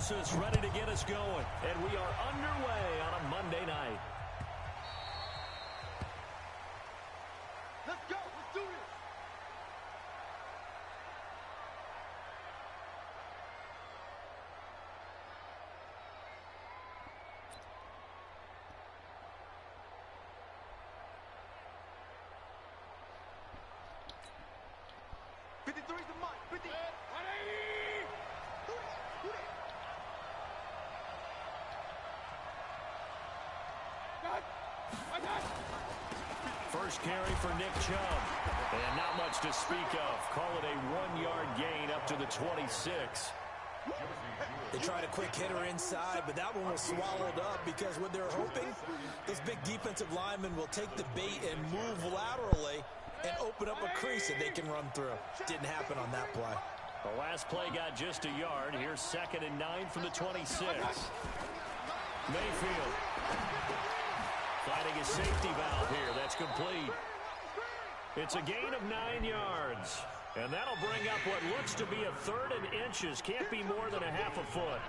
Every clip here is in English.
explosives ready to get us going. And we are underway on a Monday night. Let's go. Let's do this. First carry for Nick Chubb. And not much to speak of. Call it a 1-yard gain up to the 26. They tried a quick hitter inside, but that one was swallowed up because what they're hoping, those big defensive linemen will take the bait and move laterally and open up a crease that they can run through. Didn't happen on that play. The last play got just a yard. Here's 2nd and 9 from the 26. Mayfield finding a safety valve here. That's complete. It's a gain of 9 yards. And that'll bring up what looks to be a 3rd and inches. Can't be more than a half a foot.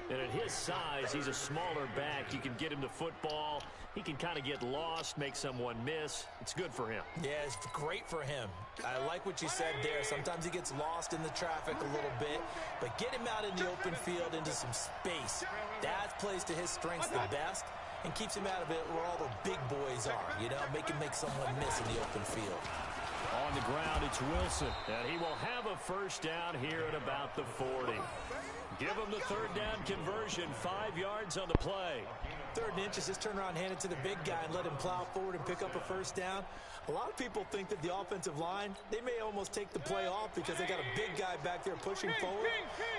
And at his size, he's a smaller back. You can get him the football. He can kind of get lost, make someone miss. It's good for him. Yeah, it's great for him. I like what you said there. Sometimes he gets lost in the traffic a little bit. But get him out in the open field into some space. That plays to his strengths the best and keeps him out of it where all the big boys are. You know, make someone miss in the open field. On the ground, it's Wilson. And he will have a first down here at about the 40. Give him the 3rd down conversion. 5 yards on the play. 3rd and inches, just turn around, hand it to the big guy, and let him plow forward and pick up a first down. A lot of people think that the offensive line, they may almost take the play off because they got a big guy back there pushing forward.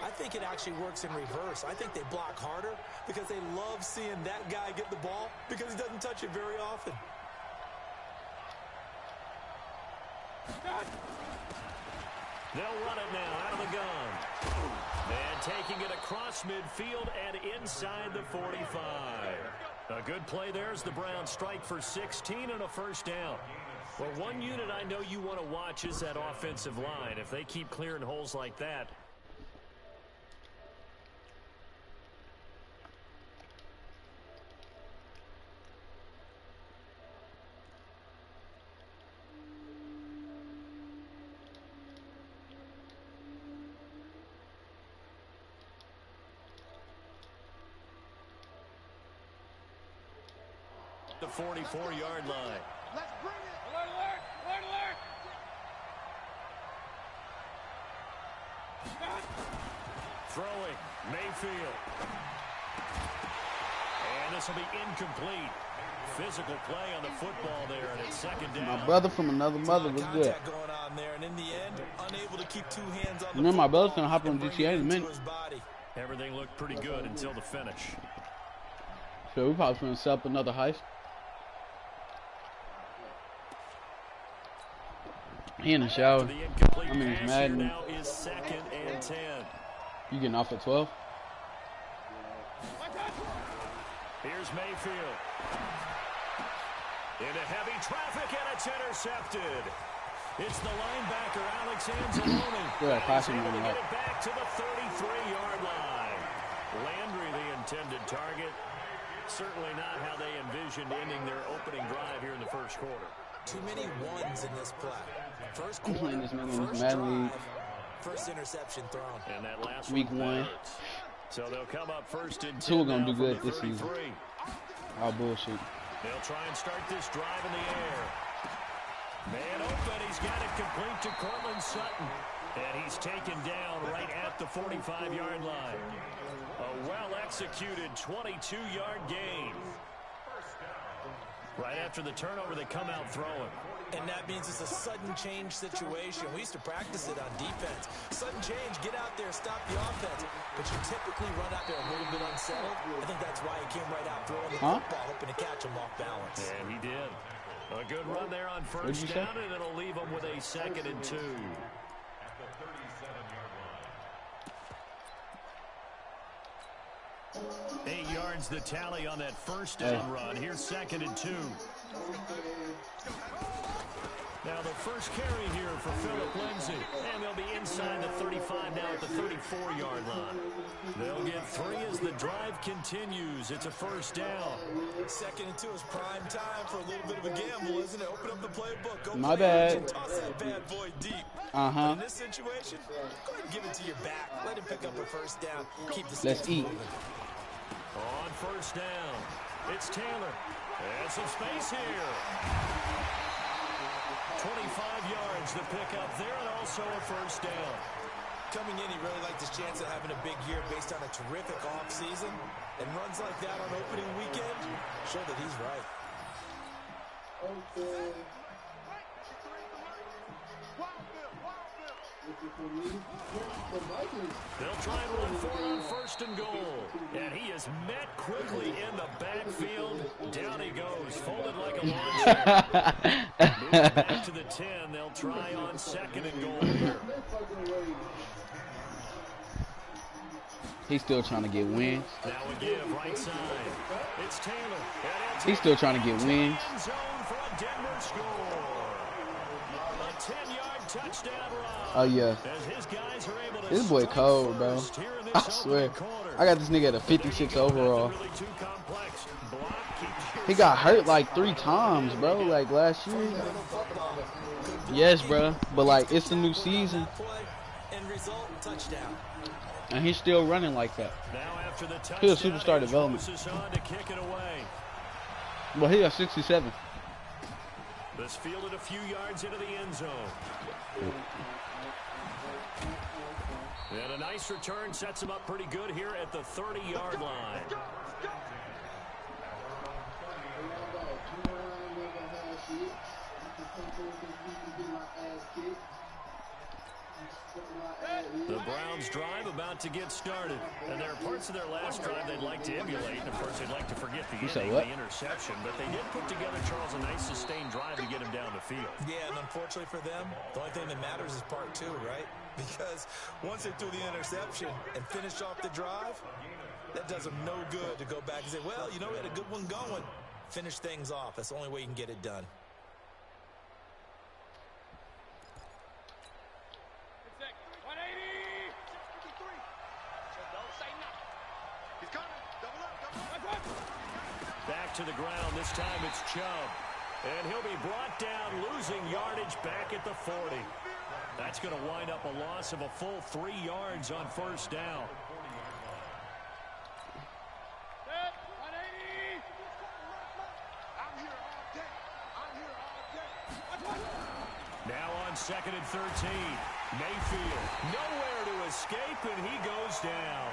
I think it actually works in reverse. I think they block harder because they love seeing that guy get the ball because he doesn't touch it very often. They'll run it now out of the gun. And taking it across midfield and inside the 45. A good play there as the Browns strike for 16 and a first down. Well, one unit I know you want to watch is that offensive line. If they keep clearing holes like that, the 44-yard line. Let's bring it. Alert, alert, alert, alert. Throwing, Mayfield. And this will be incomplete. Physical play on the football there, and it's 2nd down. My brother from another mother was good. Going on there, and in the end, unable to keep 2 hands on the Remember, my brother's gonna hop on GTA in a minute. Everything looked pretty good until the finish. So we probably gonna set up another heist. He in the shower. I mean, he's mad. Now is 2nd and 10. You getting off at 12? Here's Mayfield. Into heavy traffic, and it's intercepted. It's the linebacker, Alex Anzalone. Yeah, passing able to him get up. it back to the 33-yard line. Landry, the intended target. Certainly not how they envisioned ending their opening drive here in the first quarter. Too many ones in this play. First I'm playing quarter, this man in this first Mad drive, League. first interception thrown. And that last Week 1. So they'll come up 1st and 10. So we're gonna now do from good the this season. 33. Oh, bullshit. They'll try and start this drive in the air. Man open, he's got it complete to Cortland Sutton. And he's taken down right at the 45-yard line. A well-executed 22-yard gain. Right after the turnover, they come out throwing. And that means it's a sudden change situation. We used to practice it on defense. Sudden change, get out there, stop the offense. But you typically run out there a little bit unsettled. I think that's why he came right out throwing the football, hoping to catch him off balance. And he did. A good run there on first down, and it'll leave him with a 2nd and 2. 8 yards the tally on that first down run. Here's 2nd and 2. Now the first carry here for Phillip Lindsay. And they'll be inside the 35 now at the 34-yard line. They'll get 3 as the drive continues. It's a first down. 2nd and 2 is prime time for a little bit of a gamble, isn't it? Open up the playbook. Go My play bad. action, toss that bad boy deep. Uh-huh. In this situation, go ahead and give it to your back. Let him pick up a first down. Keep the Let's eat. moving. On first down, it's Taylor. And some space here. 25 yards to pick up there, and also a first down. Coming in, he really liked his chance of having a big year based on a terrific offseason. And runs like that on opening weekend show that he's right. They'll try and run for it on first and goal. And he is met quickly in the backfield. Down he goes, folded like a lawn chair. Moving back to the 10. They'll try on 2nd and goal here. He's still trying to get wins. Now a give right side. It's Taylor. He's still trying to get wins. End zone for a Denver score. A 10-yard touchdown run. Oh, yeah. As his guys are able to This boy strike cold, bro. first here in this I swear. opening quarter. I got this nigga at a 56 overall. Nothing really too complex. Block keeps He got hurt like 3 times, bro, like last year. Yes, bro. But, like, it's a new season. End result, touchdown. And he's still running like that. Now after the He was touchdown, superstar development. Moses on to kick it away. Well, he got 67. This fielded a few yards into the end zone. And a nice return sets him up pretty good here at the 30-yard line. The Browns drive about to get started. And there are parts of their last drive they'd like to emulate. And, of course, they'd like to forget the inning, the interception. But they did put together, Charles, a nice sustained drive to get him down the field. Yeah, and unfortunately for them, the only thing that matters is part 2, right? Because once they threw the interception and finished off the drive, that does them no good to go back and say, well, you know, we had a good one going. Finish things off. That's the only way you can get it done. Back to the ground. This time it's Chubb. And he'll be brought down, losing yardage back at the 40. That's going to wind up a loss of a full 3 yards on first down. Now on 2nd and 13. Mayfield nowhere to escape, and he goes down.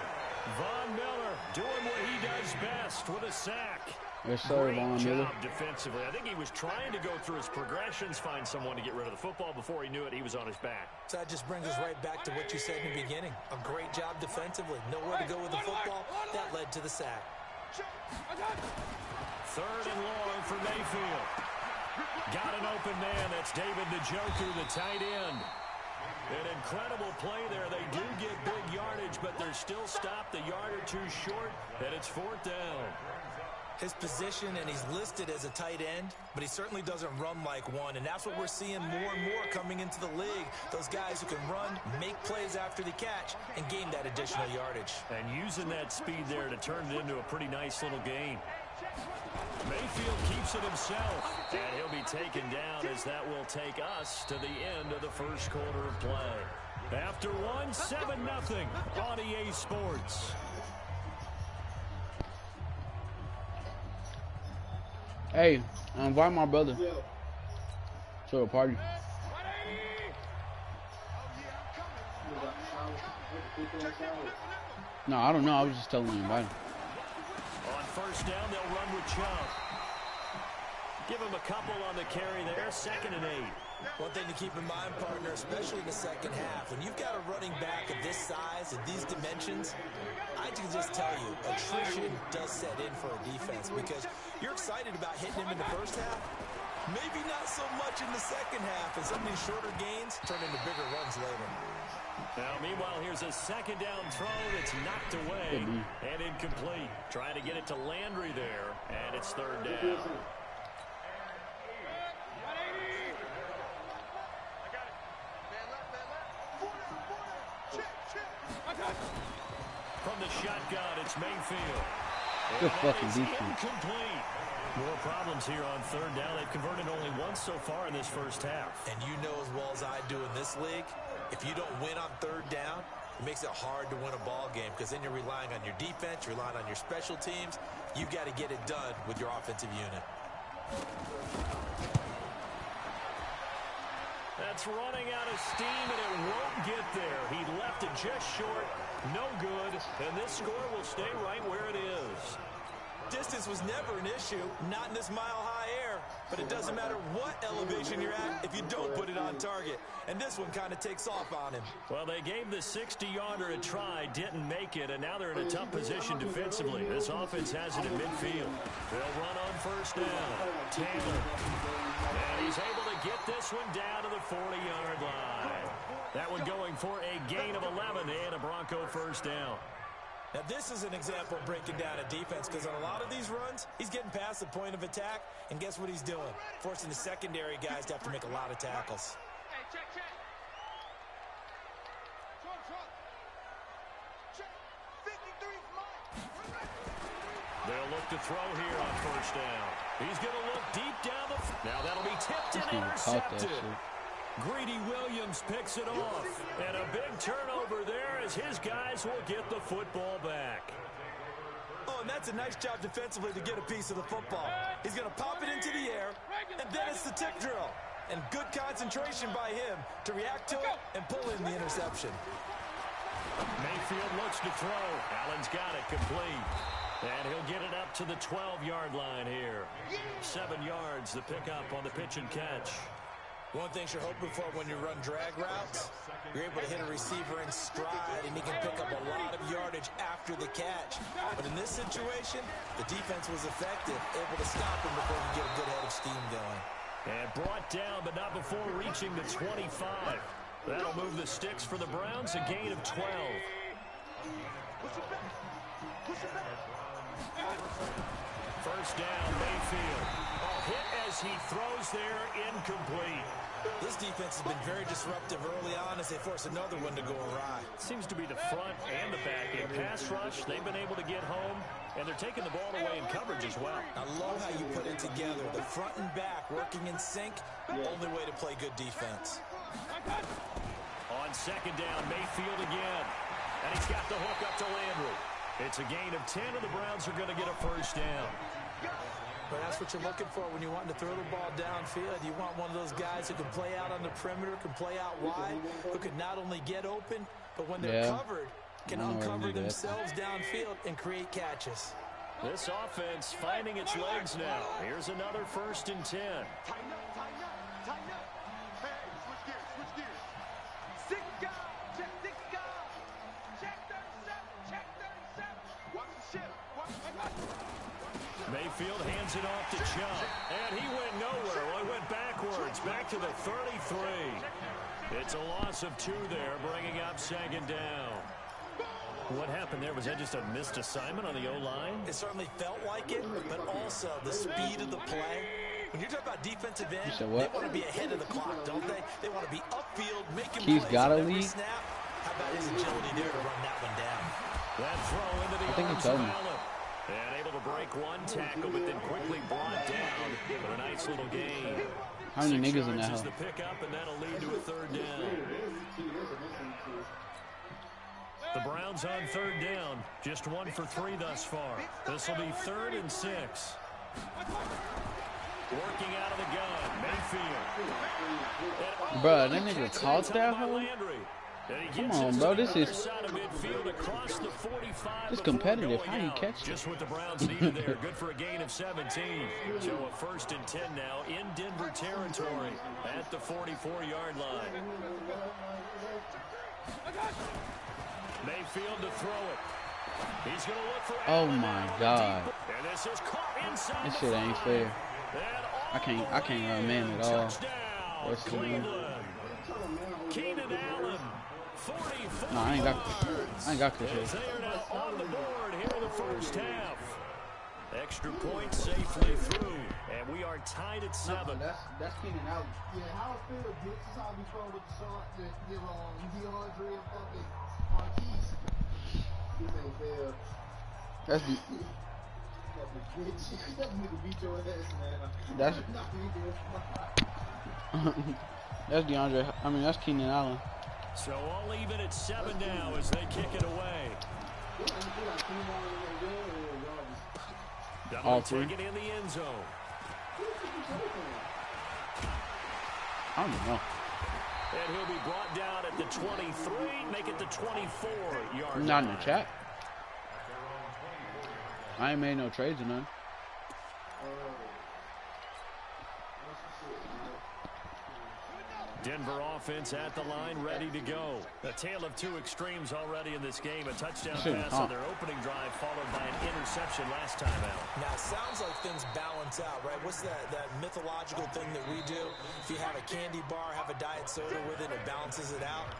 Von Miller doing what he does best with a sack. Yes, sir, Great Von job Miller. defensively. I think he was trying to go through his progressions, find someone to get rid of the football. Before he knew it, he was on his back. So that just brings us right back to what you said in the beginning. A great job defensively. Nowhere to go with the football. That led to the sack. 3rd and long for Mayfield. Got an open man. That's David Njoku, the tight end. An incredible play there. They do get big yardage, but they're still stopped a yard or 2 short, and it's 4th down. His position, and he's listed as a tight end, but he certainly doesn't run like one, and that's what we're seeing more and more coming into the league. Those guys who can run, make plays after the catch, and gain that additional yardage. And using that speed there to turn it into a pretty nice little gain. Mayfield keeps it himself, and he'll be taken down as that will take us to the end of the first quarter of play. After one, 7-0 on EA Sports. Hey, I invite my brother to a party. No, I don't know. I was just telling you to invite him. On first down, they'll run with Chubb. Give him a couple on the carry there. 2nd and 8. One thing to keep in mind, partner, especially in the second half, when you've got a running back of this size and these dimensions, I can just tell you, attrition does set in for a defense because you're excited about hitting him in the first half. Maybe not so much in the second half, and some of these shorter gains turn into bigger runs later. Now, meanwhile, here's a 2nd down throw that's knocked away and incomplete. Trying to get it to Landry there, and it's 3rd down. It's Mayfield. Good fucking defense. Incomplete. More problems here on third down. They've converted only once so far in this first half. And you know as well as I do in this league, if you don't win on third down, it makes it hard to win a ball game because then you're relying on your defense, you're relying on your special teams. You've got to get it done with your offensive unit. That's running out of steam, and it won't get there. He left it just short. No good. And this score will stay right where it is. Distance was never an issue, not in this mile-high air, but it doesn't matter what elevation you're at if you don't put it on target. And this one kind of takes off on him. Well, they gave the 60-yarder a try, didn't make it, and now they're in a tough position defensively. This offense has it in midfield. They'll run on first down. Taylor. And he's able to get this one down to the 40-yard line. That one going for a gain of 11 and a Bronco first down. Now, this is an example of breaking down a defense because on a lot of these runs, he's getting past the point of attack, and guess what he's doing? Forcing the secondary guys to have to make a lot of tackles. Hey, check. Check. 53's mine. They'll look to throw here on first down. He's going to look deep down the... Now that'll be tipped and intercepted. Greedy Williams picks it off. And a big turnover there as his guys will get the football back. Oh, and that's a nice job defensively to get a piece of the football. He's going to pop it into the air, and then it's the tip drill. And good concentration by him to react to it and pull in the interception. Mayfield looks to throw. Allen's got it complete. And he'll get it up to the 12-yard line here. 7 yards, the pickup on the pitch and catch. One thing you're hoping for when you run drag routes, you're able to hit a receiver in stride, and he can pick up a lot of yardage after the catch. But in this situation, the defense was effective, able to stop him before he get a good head of steam going. And brought down, but not before reaching the 25. That'll move the sticks for the Browns, a gain of 12. First down, Mayfield. Hit as he throws there, incomplete. This defense has been very disruptive early on as they force another one to go awry. Seems to be the front and the back. In pass rush, they've been able to get home, and they're taking the ball away in coverage as well. I love how you put it together. The front and back working in sync, only way to play good defense. On second down, Mayfield again. And he's got the hook up to Landry. It's a gain of 10, and the Browns are going to get a first down. But that's what you're looking for when you want to throw the ball downfield. You want one of those guys who can play out on the perimeter, can play out wide, who can not only get open, but when they're covered, can uncover themselves downfield and create catches. This offense finding its legs now. Here's another 1st and 10. Tighten up. Hey, switch gears. 6 guys. Check 6 guys. Check 37. Watch the ship. Mayfield hands it off to Chubb. And he went nowhere. Well, he went backwards. Back to the 33. It's a loss of 2 there, bringing up second down. What happened there? Was that just a missed assignment on the O-line? It certainly felt like it, but also the speed of the play. When you're talking about defensive end, they want to be ahead of the clock, don't they? They want to be upfield, making He's plays got a every lead. snap. How about his agility there to run that one down? That throw into the arms of Allen. And able to break one tackle, but then quickly brought down with a nice little gain. How many niggas in that is house? the pickup, and that'll lead to a 3rd down. The Browns on 3rd down, just 1 for 3 thus far. This will be 3rd and 6. Working out of the gun, Mayfield. Bruh, that nigga caught that hoe? Come on, bro. This is competitive. How you catch it? Just what the Browns needed there. Good for a gain of 17. So a 1st and 10 now in Denver territory at the 44-yard line. Mayfield to throw it. He's going to look for Allen. Oh my God. And this is caught inside. This shit ain't fair. I can't run man at all. What's Cleveland. Keenan Allen. 44 no, I ain't got this shit. They are now on the board here in the first half. Extra point safely through, and we are tied at 7. That's Keenan Allen. Yeah, how it feels, this is how we throw with the shot that DeAndre and fucking Marquise. This ain't fair. That's the. That's. That's DeAndre. I mean, that's Keenan Allen. So all even at 7 now as they kick it away. All Double three. take it in the end zone. I don't know. And he'll be brought down at the 23, make it the 24-yard Not in line. the chat. I ain't made no trades or none. Denver offense at the line, ready to go. A tale of two extremes already in this game. A touchdown pass on their opening drive, followed by an interception last time out. Now, it sounds like things balance out, right? What's that mythological thing that we do? If you have a candy bar, have a diet soda with it, it balances it out.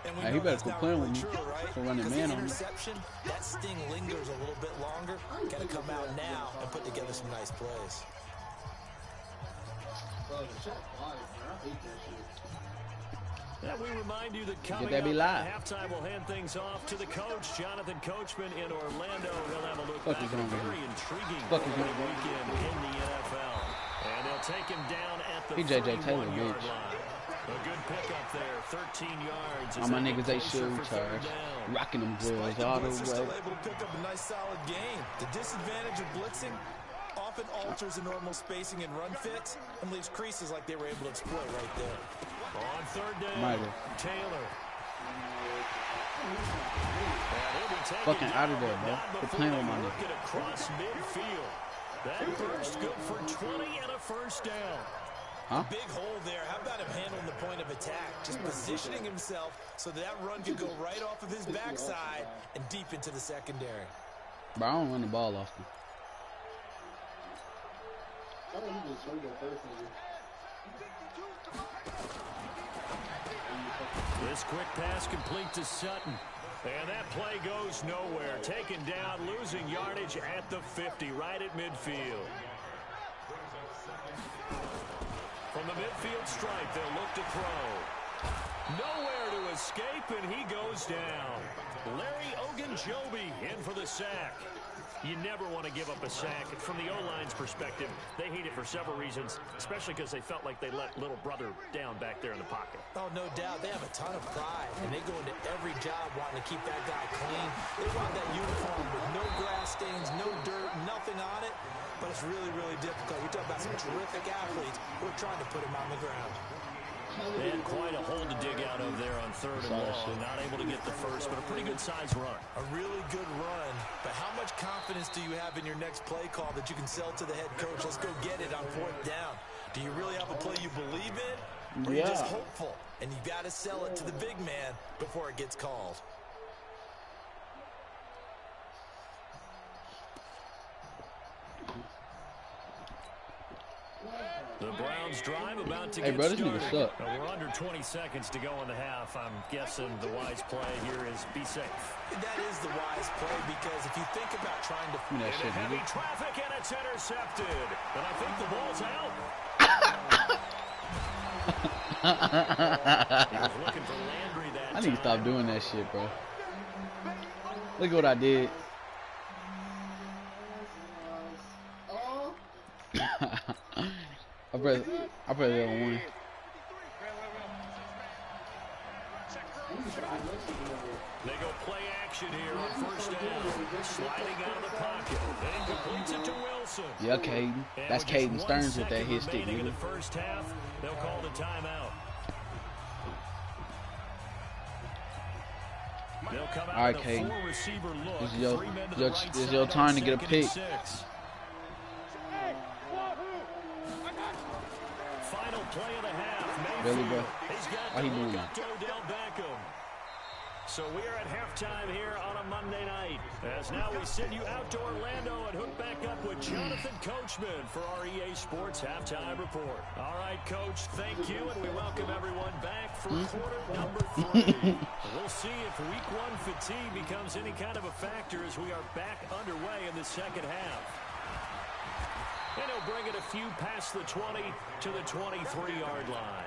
And we Hey, know he better that's quit not playing really with me true, right? for running Because man the on me. interception, that sting lingers a little bit longer. Got to come out now and put together some nice plays. Yeah, we remind you that coming that be up live? at halftime, we'll hand things off to the coach, Jonathan Coachman in Orlando. He'll have a look Fuck back is at a wrong with very him? intriguing Fuck is opening wrong with weekend in the NFL. And they'll take him down at the He J.J. Taylor, 31-yard bitch. line. A good pickup there, 13 yards. All my they niggas, get they closer shoot for third charge. down. Rocking them Despite drills the all the blitz, they're still way. able to pick up a nice solid gain. The disadvantage of blitzing often alters the normal spacing and run fits and leaves creases like they were able to exploit right there. On third down, Might have. Taylor. Fucking out of there, bro. Quit playing with my nigga. Work it across midfield. That burst good for 20 and a first down. Huh? Big hole there. How about him handling the point of attack? Just positioning himself so that run could go right off of his backside and deep into the secondary. Bro, I don't run the ball often. This quick pass complete to Sutton. And that play goes nowhere. Taken down, losing yardage at the 50, right at midfield. From the midfield stripe, they'll look to throw. Nowhere to escape, and he goes down. Larry Ogunjobi in for the sack. You never want to give up a sack. From the O-line's perspective, they hate it for several reasons, especially because they felt like they let little brother down back there in the pocket. Oh, no doubt. They have a ton of pride, and they go into every job wanting to keep that guy clean. They want that uniform with no grass stains, no dirt, nothing on it. But it's really, really difficult. You're talking about some terrific athletes who are trying to put him on the ground. They had quite a hole to dig out of there on third and long. Not able to get the first, but a pretty good size run. A really good run, but how much confidence do you have in your next play call that you can sell to the head coach? Let's go get it on fourth down. Do you really have a play you believe in? Or are you just hopeful? And you got to sell it to the big man before it gets called. The Browns drive about to Hey, get bro, this started. nigga suck. We're under 20 seconds to go in the half. I'm guessing the wise play here is be safe. That is the wise play because if you think about trying to... Give me that shit, Heavy nigga. traffic, and it's intercepted. And I think the ball's out. He was looking for Landry that I need to time. stop doing that shit, bro. Look at what I did. I pressed L1. They go play action here on first down. Sliding out of the pocket. And he completes it to Wilson. Yeah, Caden. And That's with just Caden 1 Stearns with that second hit stick, remaining in nigga. the first half, they'll call the timeout. They'll come out All right, with a Caden. 4-receiver look. This is your- 3 men to your- the right this is side your on time to get a 2nd and pick. 6. Final play of the half. Really, bro? He's got Why he the doing hook that? up to Odell Beckham. So we are at halftime here on a Monday night. As now we send you out to Orlando and hook back up with Jonathan Coachman for our EA Sports Halftime Report. All right, Coach, thank you, and we welcome everyone back for quarter number 3. We'll see if week 1 fatigue becomes any kind of a factor as we are back underway in the second half. And he'll bring it a few past the 20 to the 23-yard line.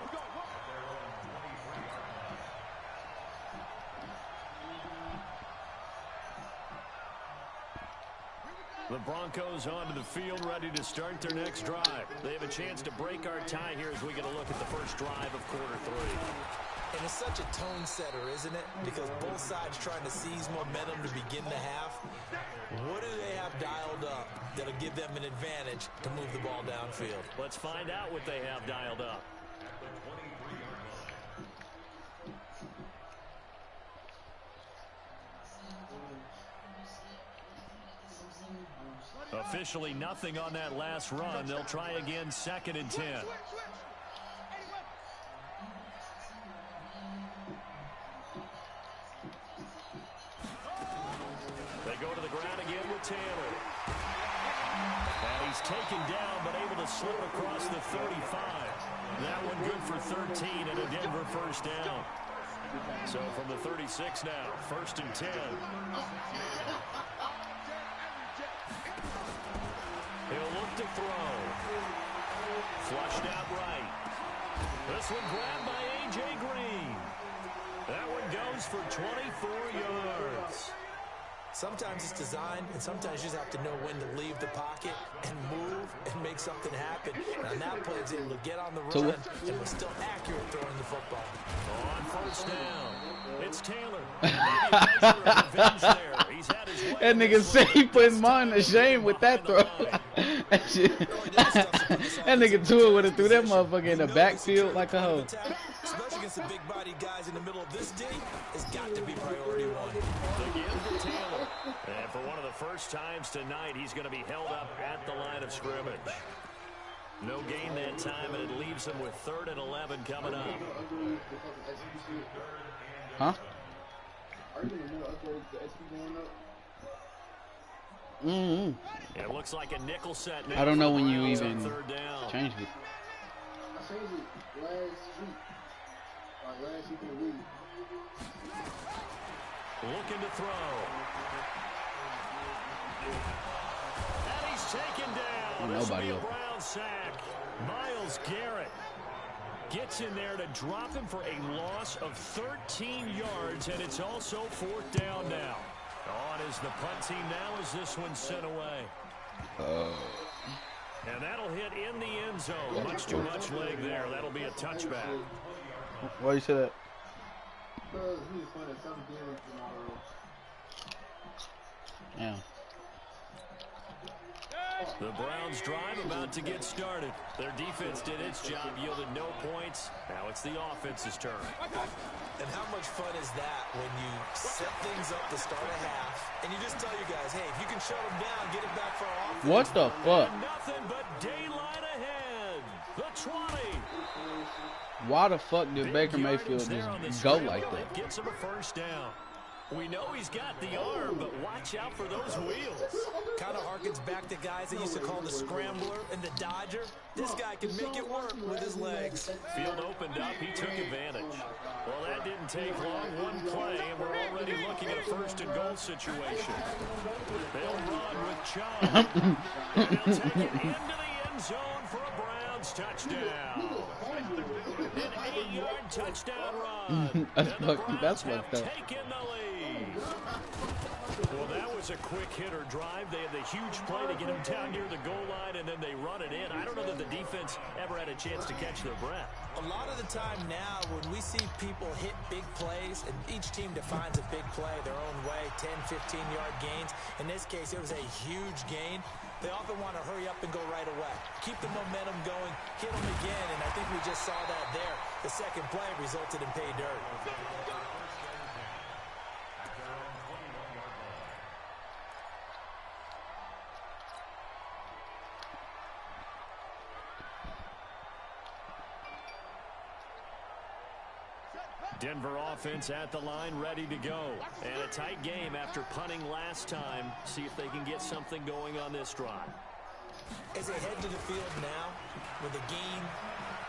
The Broncos onto the field, ready to start their next drive. They have a chance to break our tie here as we get a look at the first drive of quarter 3. And it's such a tone setter, isn't it? Because both sides trying to seize momentum to begin the half. What do they have dialed up that'll give them an advantage to move the ball downfield? Let's find out what they have dialed up. Officially nothing on that last run. They'll try again, 2nd and 10. They go to the ground again with Taylor. And he's taken down, but able to slip across the 35. That one good for 13 and a Denver first down. So from the 36 now, 1st and 10. He'll look to throw. Flushed out right. This one grabbed by A.J. Green. That one goes for 24 yards. Sometimes it's designed, and sometimes you just have to know when to leave the pocket and move and make something happen. And on that play, he's able to get on the run and was still accurate throwing the football. On 1st down, it's Taylor. He's had his way. That nigga say he put his mind to shame with that throw. That nigga Tua would have threw that motherfucker in the backfield like a hoe. Especially against the big-bodied guys in the middle of this D, has got to be priority one. Again to Taylor. And for one of the first times tonight, he's going to be held up at the line of scrimmage. No gain that time, and it leaves him with 3rd and 11 coming up. Huh? It looks like a nickel set now. I don't know when you Browns even on 3rd down. changed it. I changed it last week. Last week in the week. Looking to throw. And he's taken down. Nobody This will be a open. Brown sack. Myles Garrett gets in there to drop him for a loss of 13 yards, and it's also 4th down now. On is the punt team now as this one's sent away. And that'll hit in the end zone. Much too much leg there. That'll be a touchback. Why you say that? Because he was playing at 7 p.m. tomorrow. Yeah. The Browns drive about to get started. Their defense did its job, yielded no points. Now it's the offense's turn. And how much fun is that when you set things up to start a half, and you just tell your guys, hey, if you can shut them down, get it back for our offense. What the fuck? And nothing but daylight ahead. The 20. Why the fuck did Baker Big Mayfield yardage there on the just go scramble like that? that gets him a first down. We know he's got the arm, but watch out for those wheels. Kind of harkens back to guys that used to call the scrambler and the dodger. This guy can make it work with his legs. Field opened up. He took advantage. Well, that didn't take long. One play, and we're already looking at a 1st and goal situation. They'll run with Chubb. And they'll take it into the end zone for a Browns touchdown. An 8-yard touchdown run. That's fucked up. Taken the lead. Well, that was a quick hitter drive. They had the huge play to get him down near the goal line, and then they run it in. I don't know that the defense ever had a chance to catch their breath. A lot of the time now when we see people hit big plays, and each team defines a big play their own way, 10, 15-yard gains. In this case, it was a huge gain. They often want to hurry up and go right away. Keep the momentum going, hit them again, and I think we just saw that there. The second play resulted in pay dirt. Denver offense at the line, ready to go. And a tight game after punting last time. See if they can get something going on this drive. As they head to the field now, with a game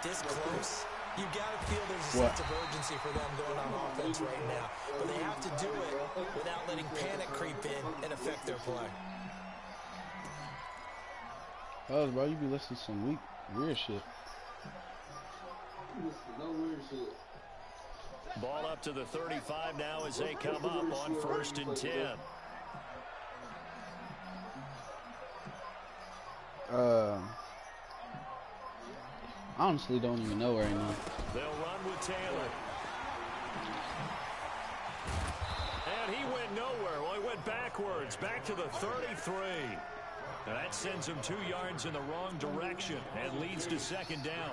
this close, you got to feel there's a sense of urgency for them going on offense right now. But they have to do it without letting panic creep in and affect their play. Oh, bro, you be listening to some weird shit. No weird shit. Ball up to the 35 now as they come up on 1st and 10. honestly don't even know right now. They'll run with Taylor. And he went nowhere. Well, he went backwards, back to the 33. Now that sends him 2 yards in the wrong direction and leads to second down.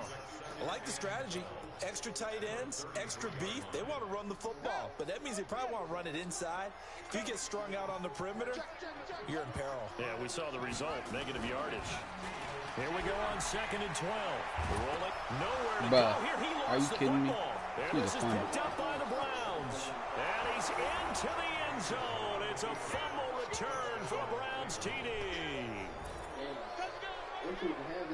I like the strategy. Extra tight ends, extra beef. They want to run the football, but that means they probably want to run it inside. If you get strung out on the perimeter, you're in peril. Yeah, we saw the result, negative yardage. Here we go on 2nd and 12. Rolling, nowhere to go. Here he lost are you kidding me? And this is picked up by the Browns. And he's into the end zone. It's a fumble return for a Browns TD.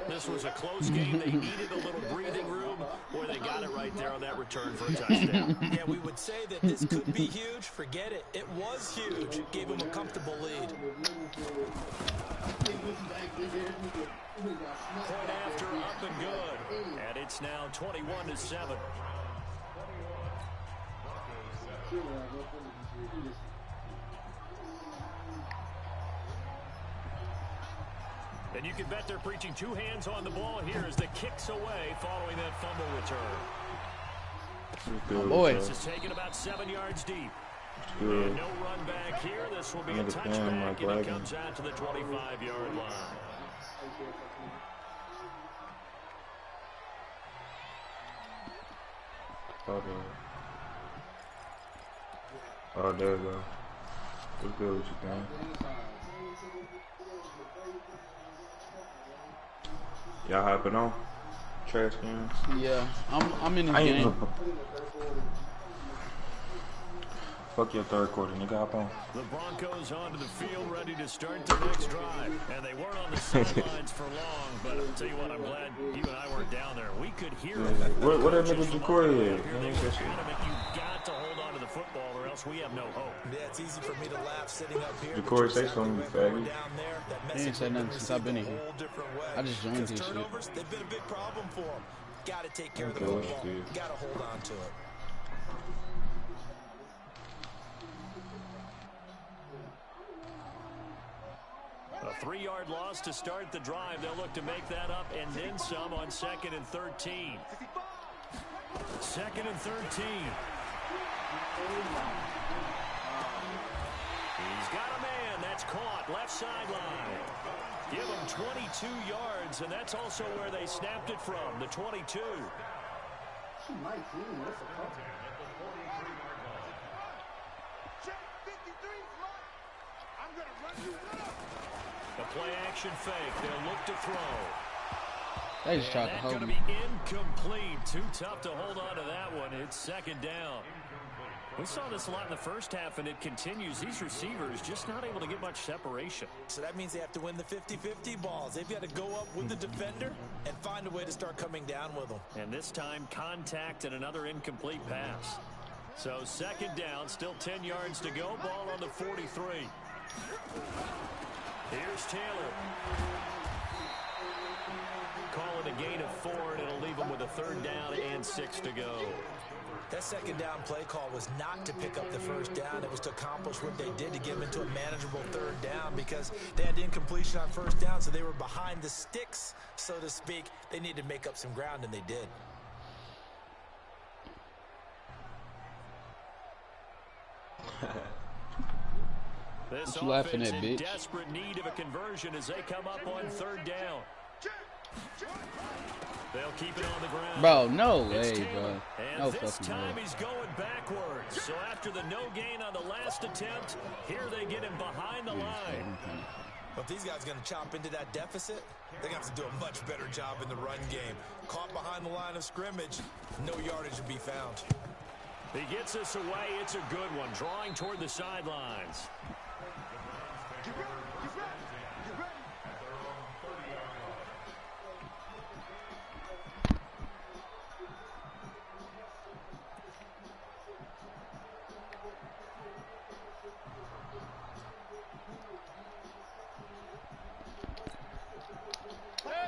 This was a close game. They needed a little breathing room. Boy, they got it right there on that return for a touchdown. Yeah, we would say that this could be huge. Forget it. It was huge. It gave him a comfortable lead. Point after, up and good. And it's now 21-7. And you can bet they're preaching 2 hands on the ball here as the kick's away following that fumble return. Boy. This is taken about 7 yards deep. And no run back here. This will be a touchback, and it comes out to the 25-yard line. Oh, there we go. What's good with you, man? Y'all hopping on? Trash cans? Yeah, I'm in the game. Fuck your third quarter, nigga. Hop on. The Broncos onto the field, ready to start their next drive. And they weren't on the sidelines for long, but I'll tell you what, I'm glad you and I weren't down there. We could hear them. What that nigga Jacory is? They were adamant you've got to hold on to the football or else we have no hope. Yeah, it's easy for me to laugh sitting up here. Jacory, say something, faggot. He ain't said nothing since I've been here. I just joined this shit. They've been a big problem for him. Got to take care of the football. Got to hold on to it. A 3-yard loss to start the drive. They'll look to make that up and then some on 2nd and 13. 2nd and 13. He's got a man. That's caught. Left sideline. Give him 22 yards, and that's also where they snapped it from, the 22. A play-action fake. They'll look to throw. They just tried to hold That's me. going to be incomplete. Too tough to hold on to that one. It's 2nd down. We saw this a lot in the first half, and it continues. These receivers just not able to get much separation. So that means they have to win the 50-50 balls. They've got to go up with the defender and find a way to start coming down with them. And this time, contact and another incomplete pass. So 2nd down, still 10 yards to go. Ball on the 43. Here's Taylor. Call it a gain of 4, and it'll leave him with a 3rd down and 6 to go. That 2nd down play call was not to pick up the 1st down. It was to accomplish what they did to get them into a manageable 3rd down because they had incompletion on 1st down, so they were behind the sticks, so to speak. They needed to make up some ground, and they did. This What you laughing offense at, in bitch? desperate need of a conversion as they come up on 3rd down. They'll keep it on the ground. Bro, no It's way, Taylor. bro. And No this fucking time way. he's going backwards. So after the no gain on the last attempt, here they get him behind the line. But if these guys are going to chop into that deficit, they're going to have to do a much better job in the run game. Caught behind the line of scrimmage, no yardage to be found. He gets us away. It's a good one. Drawing toward the sidelines.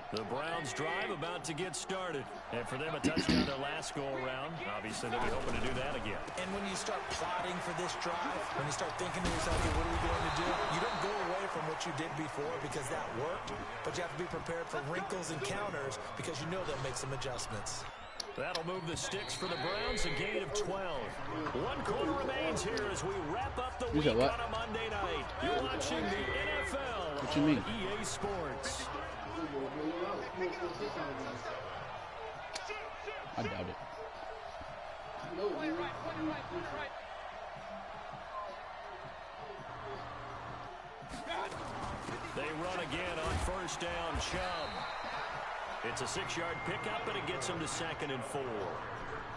The Browns drive about to get started. And for them, a touchdown their last go-around. Obviously, they'll be hoping to do that again. And when you start plotting for this drive, when you start thinking to yourself, hey, what are we going to do? You don't go away from what you did before because that worked, but you have to be prepared for wrinkles and counters because you know they'll make some adjustments. That'll move the sticks for the Browns, a gain of 12. 1 quarter remains here as we wrap up the week on a Monday night. You're watching the NFL what you mean? on EA Sports. I doubt it. They run again on first down. Chubb. It's a 6-yard pickup, and it gets them to 2nd and 4.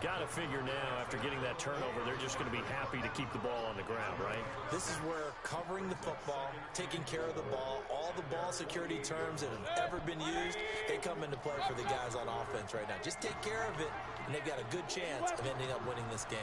Got to figure now, after getting that turnover, they're just going to be happy to keep the ball on the ground, right? This is where covering the football, taking care of the ball, all the ball security terms that have ever been used, they come into play for the guys on offense right now. Just take care of it, and they've got a good chance of ending up winning this game.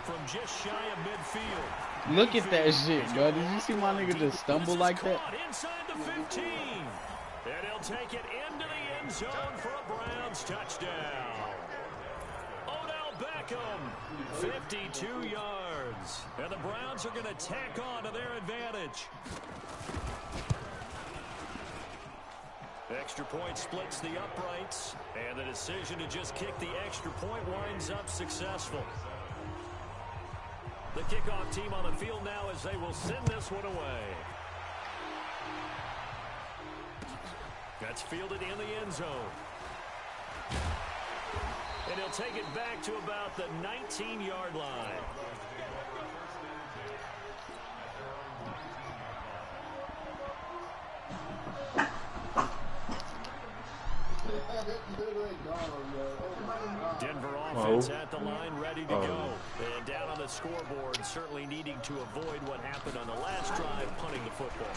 From just shy of midfield. Look at that shit, bro. Did you see my nigga just stumble like that? Inside the 15. And he'll take it into the end zone for a Browns touchdown. Odell Beckham, 52 yards. And the Browns are going to tack on to their advantage. Extra point splits the uprights. And the decision to just kick the extra point winds up successful. The kickoff team on the field now as they will send this one away. That's fielded in the end zone. And he'll take it back to about the 19-yard line. Denver offense at the line, ready to go. And down on the scoreboard, certainly needing to avoid what happened on the last drive, punting the football.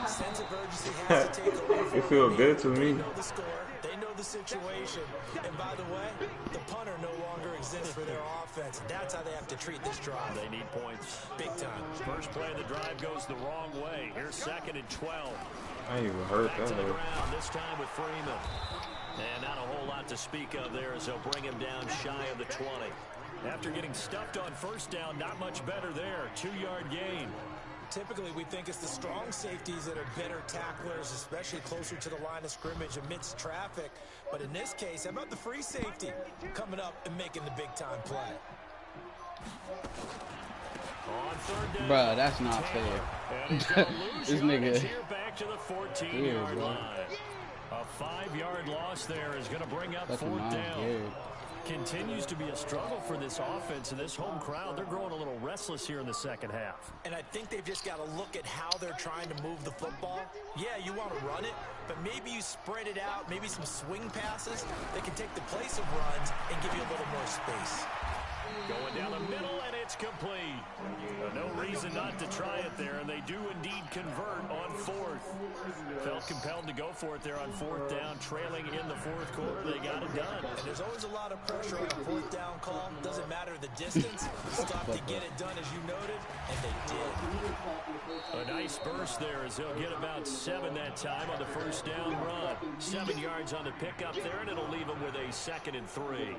Sense of urgency has to take over. It feels good to me. They know the score. They know the situation. And by the way, the punter no longer exists for their offense. That's how they have to treat this drive. They need points. Big time. First play of the drive goes the wrong way. Here's 2nd and 12. I ain't even heard Back that. to the ground, this time with Freeman. And not a whole lot to speak of there as they'll bring him down shy of the 20. After getting stuffed on first down, not much better there. 2-yard gain. Typically, we think it's the strong safeties that are better tacklers, especially closer to the line of scrimmage amidst traffic. But in this case, how about the free safety coming up and making the big-time play? On 3rd down. Bruh, that's not fair. And he's gonna lose This nigga. here back to the 14-yard line. A 5-yard loss there is going to bring up 4th down. Continues to be a struggle for this offense and this home crowd. They're growing a little restless here in the second half. And I think they've just got to look at how they're trying to move the football. Yeah, you want to run it, but maybe you spread it out, maybe some swing passes that can take the place of runs and give you a little more space. Going down the middle, and it's complete. No reason not to try it there, and they do indeed convert on 4th. Felt compelled to go for it there on 4th down, trailing in the 4th quarter. They got it done. And there's always a lot of pressure on a 4th down call. Doesn't matter the distance. Stop to get it done, as you noted, and they did. A nice burst there as they'll get about 7 that time on the first down run. 7 yards on the pickup there, and it'll leave them with a 2nd and 3.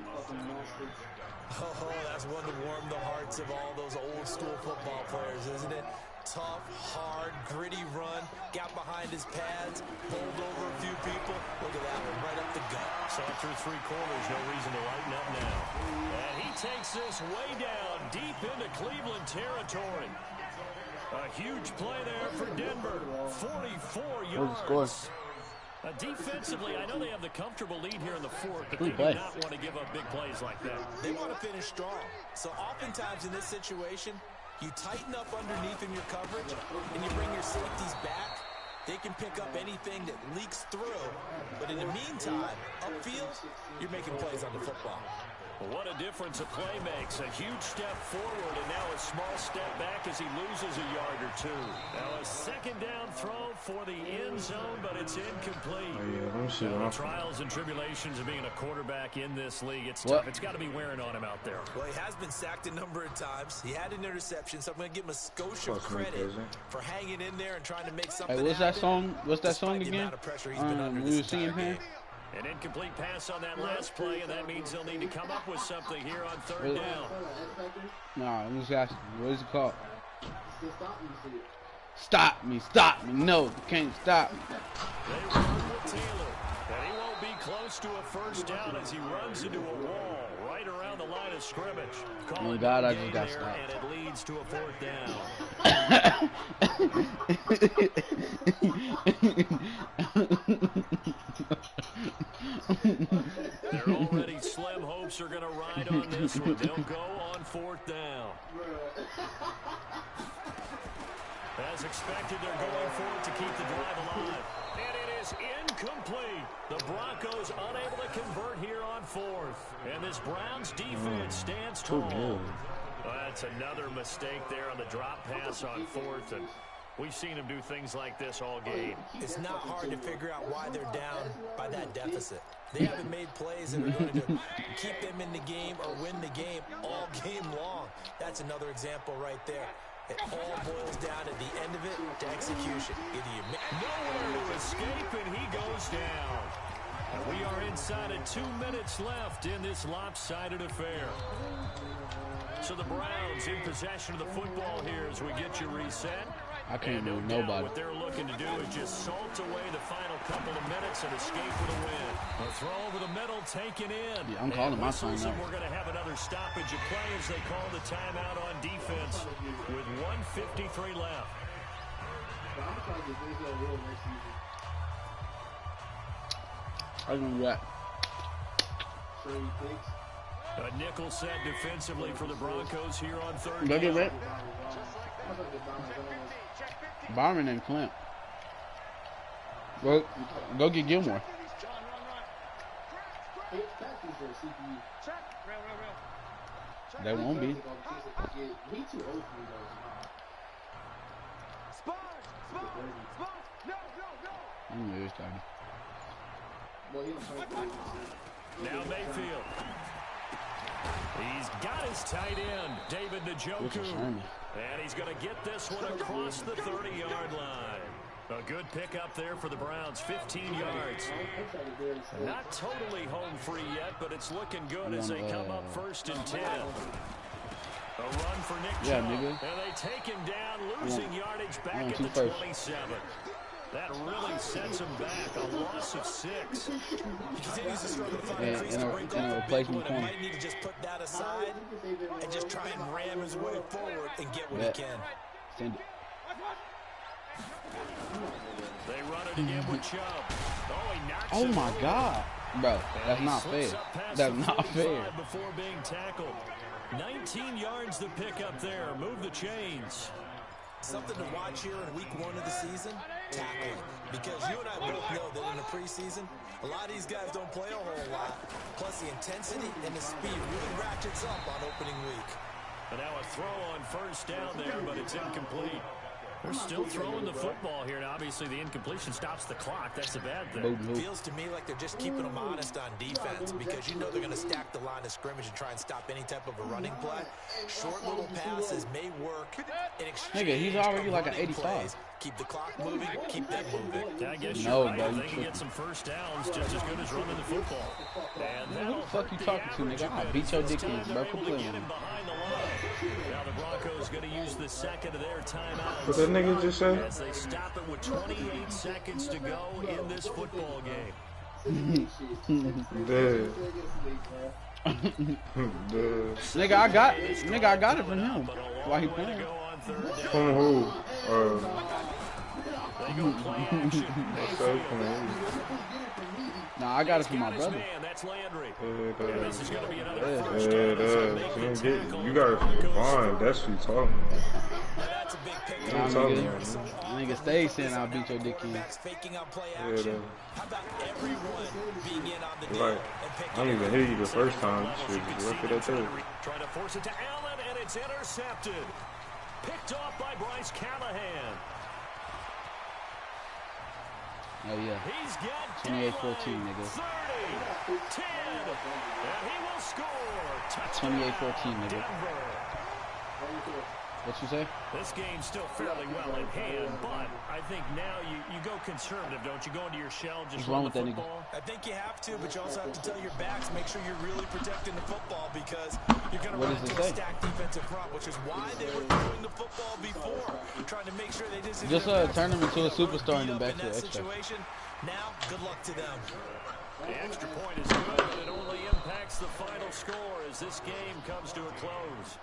Oh, that's one to warm the hearts of all those old-school football players, isn't it? Tough, hard, gritty run, got behind his pads, bowled over a few people. Look at that one, right up the gut. So through 3 quarters, no reason to lighten up now. And he takes this way down, deep into Cleveland territory. A huge play there for Denver. 44 yards. Defensively, I know they have the comfortable lead here in the 4th, but they do not want to give up big plays like that. They want to finish strong. So oftentimes in this situation, you tighten up underneath in your coverage, and you bring your safeties back. They can pick up anything that leaks through. But in the meantime, upfield, you're making plays on the football. Well, what a difference a play makes. A huge step forward and now a small step back as he loses a yard or two. Now a second down throw for the end zone, but it's incomplete. Now, the trials and tribulations of being a quarterback in this league, it's tough. It's got to be wearing on him out there. Well, he has been sacked a number of times. He had an interception, so I'm going to give him a Scotia credit for hanging in there and trying to make something Hey, what's that happen, song? What's that song again? We were singing him. An incomplete pass on that last play, and that means they'll need to come up with something here on third down. Nah, I'm just asking. What is it called? Stop me, stop me. No, you can't stop me. They run with Taylor, and he won't be close to a first down as he runs into a wall right around the line of scrimmage. Oh, God, I just got stopped. And it leads to a fourth down. Their already slim hopes are going to ride on this one. They'll go on fourth down. As expected, they're going for it to keep the drive alive. And it is incomplete. The Broncos unable to convert here on fourth. And this Browns defense stands tall. That's another mistake there on the drop pass on fourth. And we've seen them do things like this all game. It's not hard to figure out why they're down by that deficit. They haven't made plays that are going to keep them in the game or win the game all game long. That's another example right there. It all boils down at the end of it to execution. Nowhere to escape, and he goes down. And we are inside of 2 minutes left in this lopsided affair. So the Browns in possession of the football here as we get you reset. I can't move nobody. What they're looking to do is just salt away the final couple of minutes and escape with a win. A throw over the middle taken in. Yeah, I'm calling my timeout. We're going to have another stoppage of play as they call the timeout on defense with 1:53 left. I remember that. A nickel set defensively for the Broncos here on third Go get down. Rick. Byron and Clint. Go get Gilmore. They won't be. Now Mayfield. He's got his tight end, David Njoku. And he's going to get this one across the 30-yard line. A good pickup there for the Browns, 15 yards. Not totally home free yet, but it's looking good as they come up first and 10. A run for Nick Chubb, and they take him down, losing yardage back at the 27. That really sets him back, a loss of 6. He continues to struggle to find increase to break off the big one. He might need to just put that aside and just try and ram his way forward and get what he can. Send it. They run it again with Chubb. Oh, he knocks Oh it my over. God, bro, that's not fair. That's not fair. Before being tackled. 19 yards to pick up there. Move the chains. Something to watch here in week 1 of the season, tackling. Because you and I both know that in the preseason, a lot of these guys don't play a whole lot. Plus the intensity and the speed really ratchets up on opening week. And now a throw on first down there, but it's incomplete. They're still throwing the football here, and obviously the incompletion stops the clock. That's the bad thing. It feels to me like they're just keeping them honest on defense because you know they're going to stack the line of scrimmage and try and stop any type of a running play. Short little passes may work in exchange. Nigga, he's already like an 85. Plays. Keep the clock moving, keep them moving. I guess no, you're right. bro, They can get some first downs just as good as running the football. And who the fuck you talking to, nigga? I'll beat your dick in, bro. Quit playing. Now the Broncos going to use the second of their timeouts. What that nigga just say? As they stop it with 28 seconds to go in this football game. Dead. Nigga, I got it from him. Why he playing? From who? They go play action. Nah, I got it from my brother. That's Landry. This is going to be another first down. You got it from Vaughn. That's what you're talking about. That's a big pickup. Nah, talking nigga. about it. Nigga stay saying I'll beat your dick in. Faking out play Yeah, action. How about everyone being in on the though. deal Like, and I picking don't even it hear you the first time. Shit, just left it at that. Trying to force it to Allen, and it's intercepted. Picked off by Bryce Callahan. Oh, yeah. He's got 28-14, nigga. 30, 10, and he will score. Touchdown, 28-14, nigga. Denver. What you say? This game's still fairly well in hand, but I think now you go conservative, don't you? Go into your shell, just What's wrong run with the that nigga? football. I think you have to, but you also have to tell your backs, make sure you're really protecting the football because you're going to What run does it into a say? stacked defensive front, which is why they were throwing the football before, trying to make sure they just turn him into a superstar and then back to that extra. situation. Now, good luck to them. The extra point is good, but it only impacts the final score as this game comes to a close.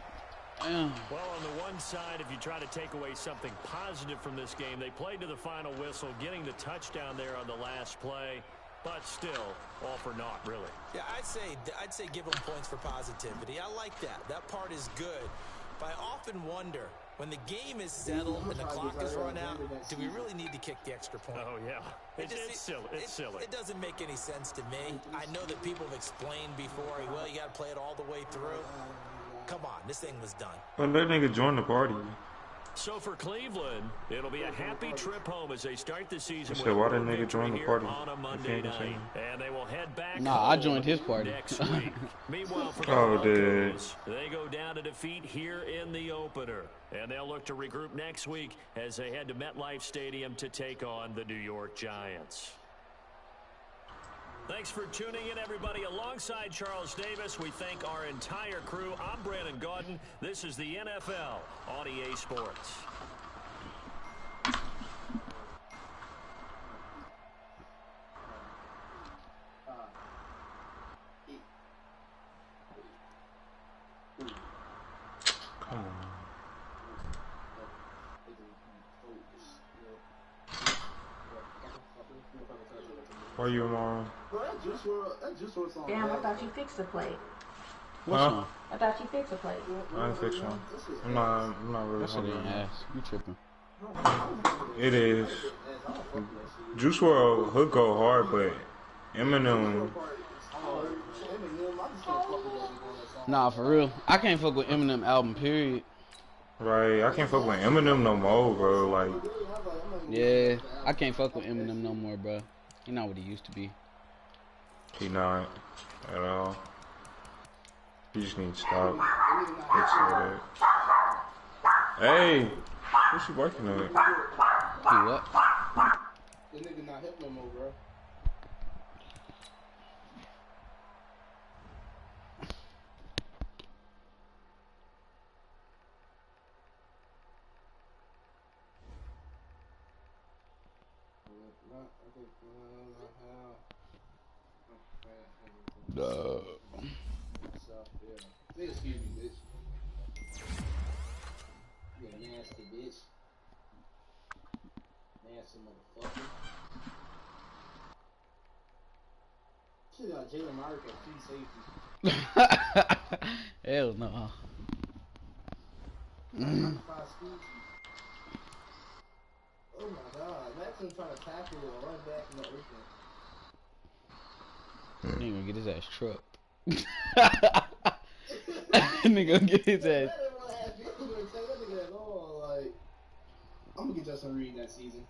Damn. Well, on the one side, if you try to take away something positive from this game, they played to the final whistle, getting the touchdown there on the last play, but still, all for naught, really. Yeah, I'd say give them points for positivity. I like that. That part is good. But I often wonder, when the game is settled and the clock is run out, do we really need to kick the extra point? Oh, yeah. It's silly. It's silly. It doesn't make any sense to me. I know that people have explained before, well, you got to play it all the way through. Come on, this thing was done. But that nigga joined the party. So for Cleveland, it'll be a happy trip home as they start the season I with said, why a that nigga victory join the here party? on a Monday night. And they will head back Nah, I home joined his party. next week. Meanwhile, for the Oh, dude. Broncos, they go down to defeat here in the opener. And they'll look to regroup next week as they head to MetLife Stadium to take on the New York Giants. Thanks for tuning in, everybody. Alongside Charles Davis, we thank our entire crew. I'm Brandon Gaudin. This is the NFL on EA Sports. Come on. Why you tomorrow? Damn, I thought you fixed the plate. Huh? I thought you fixed the plate. I ain't fix one. I'm not really That shit hungry. ain't ass. You tripping. It is. Juice WRLD hook go hard, but Eminem, Nah, for real. I can't fuck with Eminem album, period. right? I can't fuck with Eminem no more, bro. Like, Yeah, I can't fuck with Eminem no more, bro. He not what he used to be. he not at all. He just needs to stop. Let's say that. Hey, what's she working at? He what? The nigga not hip no more, bro. Excuse me, bitch. You nasty bitch. Nasty motherfucker. Shit got Jalen Myrick at free safety. Hell no. Oh my god, Maxim trying to tackle or run back in the open. He ain't gonna get his ass trucked. Nigga gonna get his ass. I'm gonna get Justin Reed that season.